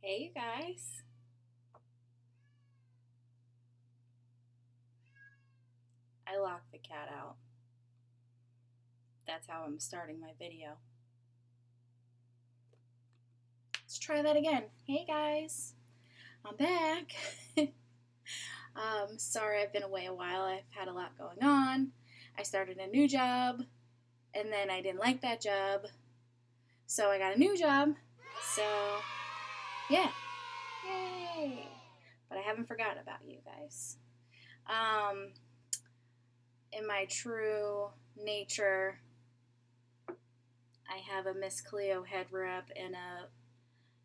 Hey, you guys. I locked the cat out. That's how I'm starting my video. Let's try that again. Hey, guys. I'm back. Sorry I've been away a while. I've had a lot going on. I started a new job, and then I didn't like that job, so I got a new job. So, yeah. Yay! But I haven't forgotten about you guys. In my true nature, I have a Miss Cleo head wrap and a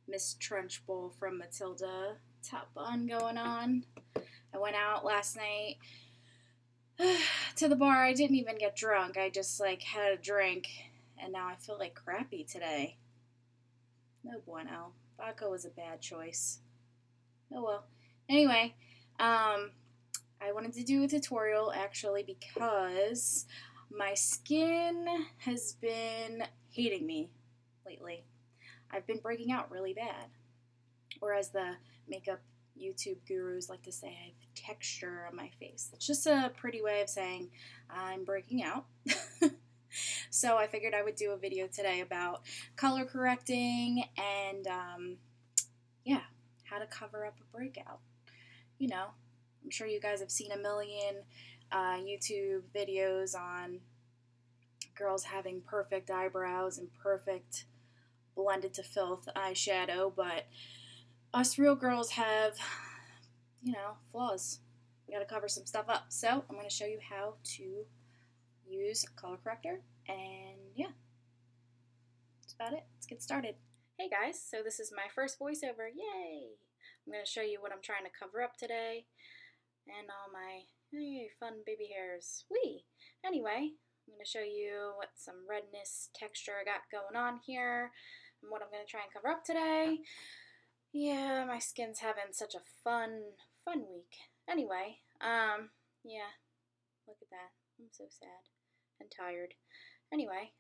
Miss Trunchbull from Matilda top bun going on. I went out last night to the bar. I didn't even get drunk. I just had a drink, and now I feel like crappy today. No bueno. Vodka was a bad choice. Oh well. Anyway, I wanted to do a tutorial actually because my skin has been hating me lately. I've been breaking out really bad. Or as the makeup YouTube gurus like to say, I have texture on my face. It's just a pretty way of saying I'm breaking out. So I figured I would do a video today about color correcting and, how to cover up a breakout. You know, I'm sure you guys have seen a million YouTube videos on girls having perfect eyebrows and perfect blended to filth eyeshadow, but us real girls have, flaws. We gotta cover some stuff up. So I'm gonna show you how to use color corrector, and yeah, that's about it. Let's get started. Hey guys, so this is my first voiceover. Yay! I'm gonna show you what I'm trying to cover up today, and all my fun baby hairs. Whee! Anyway, I'm gonna show you what some redness texture I got going on here, and what I'm gonna try and cover up today. Yeah, my skin's having such a fun week. Anyway, yeah, look at that. I'm so sad and tired. Anyway,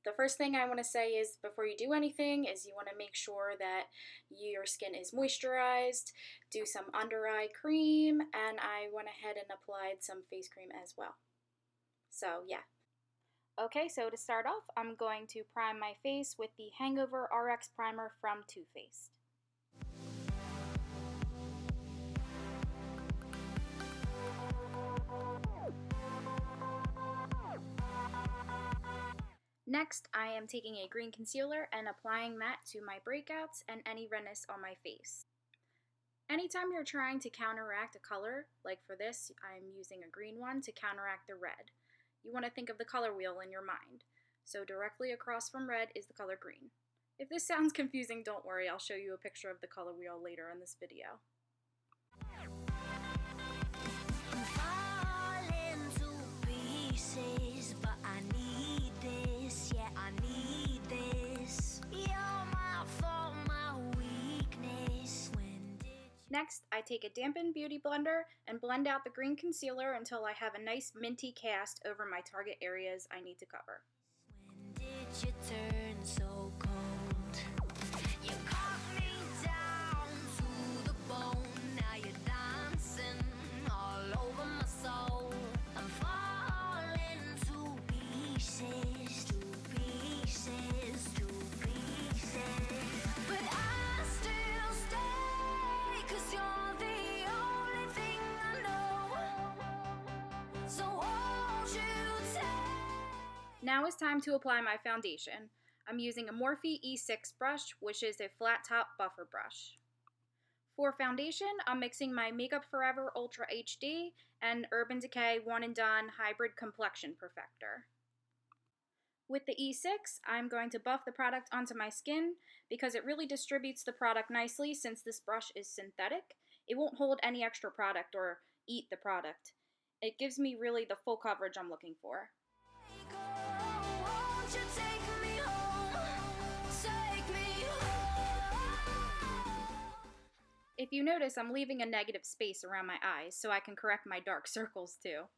the first thing I want to say is before you do anything is you want to make sure that your skin is moisturized. Do some under eye cream, and I went ahead and applied some face cream as well. So, yeah. Okay, so to start off, I'm going to prime my face with the Hangover RX Primer from Too Faced. Next, I am taking a green concealer and applying that to my breakouts and any redness on my face. Anytime you're trying to counteract a color, like for this, I'm using a green one to counteract the red. You want to think of the color wheel in your mind. So directly across from red is the color green. If this sounds confusing, don't worry, I'll show you a picture of the color wheel later in this video. Next, I take a dampened beauty blender and blend out the green concealer until I have a nice minty cast over my target areas I need to cover. When did you turn so cold? You caught me down to the bone. Now you're dancing all over my soul. I'm falling to pieces, to pieces, to pieces. But I still stay, 'cause you're the only thing I know. So won't you take? Now it's time to apply my foundation. I'm using a Morphe E6 brush, which is a flat top buffer brush. For foundation, I'm mixing my Makeup Forever Ultra HD and Urban Decay One and Done Hybrid Complexion Perfector. With the E6, I'm going to buff the product onto my skin because it really distributes the product nicely since this brush is synthetic. It won't hold any extra product or eat the product. It gives me really the full coverage I'm looking for. If you notice, I'm leaving a negative space around my eyes so I can correct my dark circles too.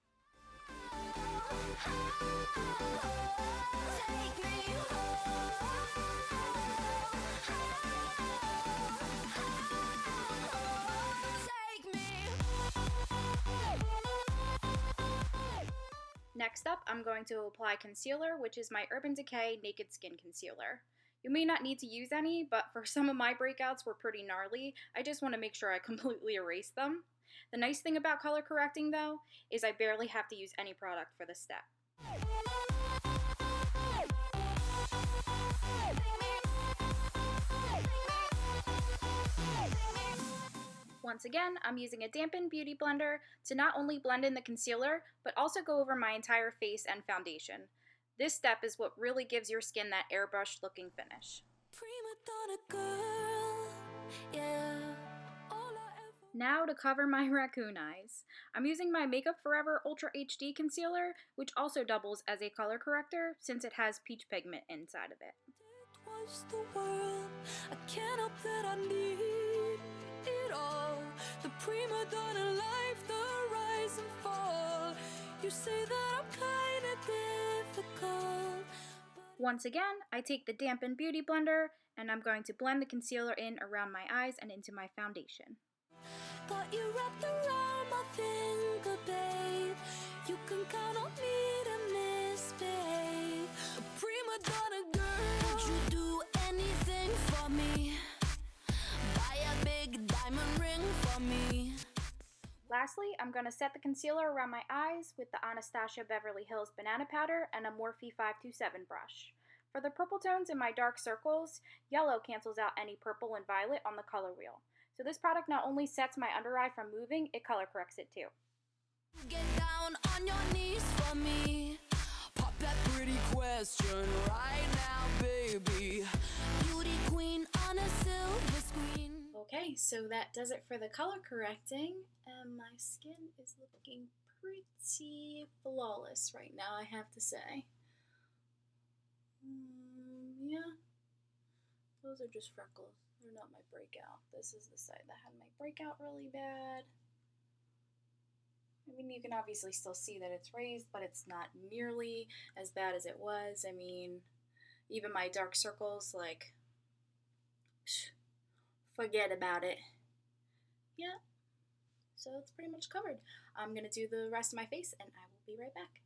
Next up, I'm going to apply concealer, which is my Urban Decay Naked Skin Concealer. You may not need to use any, but for some of my breakouts were pretty gnarly. I just want to make sure I completely erase them. The nice thing about color correcting, though, is I barely have to use any product for this step. Once again, I'm using a dampened beauty blender to not only blend in the concealer, but also go over my entire face and foundation. This step is what really gives your skin that airbrushed looking finish. Girl, yeah. Now to cover my raccoon eyes. I'm using my Makeup Forever Ultra HD Concealer, which also doubles as a color corrector since it has peach pigment inside of it. The world. I can't help that I need it all. The prima donna life, the rise and fall. You say that I'm kinda difficult. Once again, I take the dampened beauty blender and I'm going to blend the concealer in around my eyes and into my foundation. Got you wrapped around my finger, babe. You can count on me to misbehave. A prima donna girl. Would you do anything for me? Buy a big diamond ring for me. Lastly, I'm going to set the concealer around my eyes with the Anastasia Beverly Hills Banana Powder and a Morphe 527 brush. For the purple tones in my dark circles, yellow cancels out any purple and violet on the color wheel. So this product not only sets my under eye from moving, it color corrects it too. Get down on your knees for me. Pop that pretty question right now, baby. Beauty queen on a silver screen. Okay, so that does it for the color correcting, and my skin is looking pretty flawless right now, I have to say. Yeah, those are just freckles. They're not my breakout. This is the side that had my breakout really bad. I mean, you can obviously still see that it's raised, but it's not nearly as bad as it was. I mean, even my dark circles, like, forget about it. Yeah, so it's pretty much covered. I'm gonna do the rest of my face and I will be right back.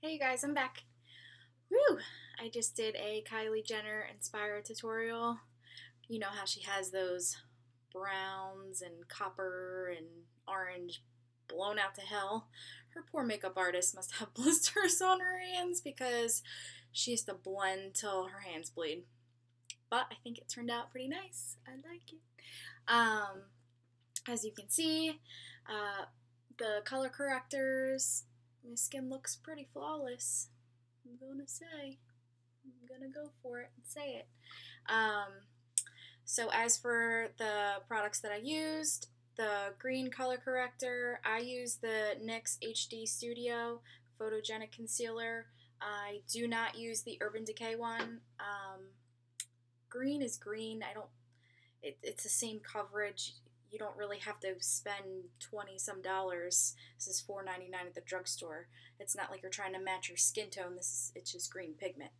Hey you guys, I'm back. Woo! I just did a Kylie Jenner Inspire tutorial. You know how she has those browns and copper and orange blown out to hell. Her poor makeup artist must have blisters on her hands because she has to blend till her hands bleed. But I think it turned out pretty nice. I like it. As you can see, the color correctors, my skin looks pretty flawless. I'm gonna say. I'm gonna go for it and say it. So as for the products that I used, the green color corrector, I use the NYX HD Studio Photogenic Concealer. I do not use the Urban Decay one. Green is green. It's the same coverage. You don't really have to spend $20-some. This is $4.99 at the drugstore. It's not like you're trying to match your skin tone. It's just green pigment.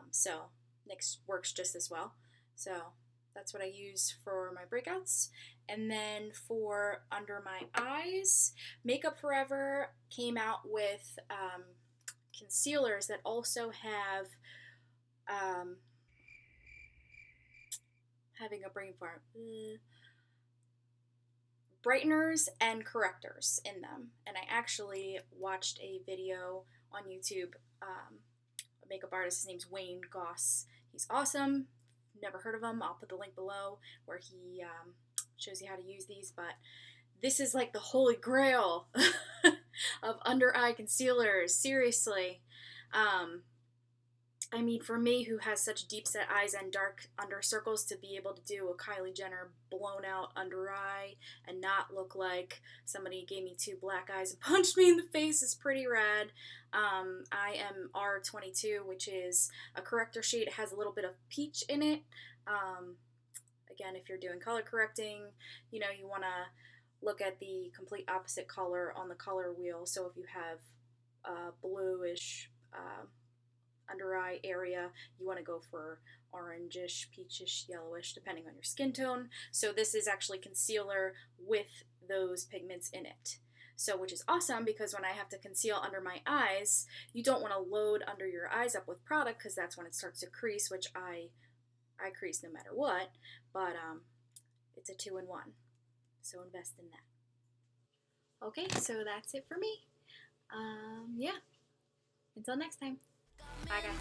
So NYX works just as well. So that's what I use for my breakouts. And then for under my eyes, Makeup Forever came out with concealers that also have having a brain fart. Brighteners and correctors in them. And I actually watched a video on YouTube. A makeup artist, his name's Goss. He's awesome. Never heard of him. I'll put the link below where he shows you how to use these. But this is like the holy grail of under eye concealers. Seriously. I mean, for me, who has such deep set eyes and dark under circles, to be able to do a Kylie Jenner blown out under eye and not look like somebody gave me two black eyes and punched me in the face is pretty rad. I am R22, which is a corrector shade. It has a little bit of peach in it. Again, if you're doing color correcting, you know, you want to look at the complete opposite color on the color wheel. So if you have bluish under eye area, you want to go for orangish, peachish, yellowish, depending on your skin tone. So this is actually concealer with those pigments in it. So, which is awesome because when I have to conceal under my eyes, you don't want to load under your eyes up with product because that's when it starts to crease, which I crease no matter what, but it's a 2-in-1, so invest in that. Okay, so that's it for me. Yeah, until next time. Bye, guys.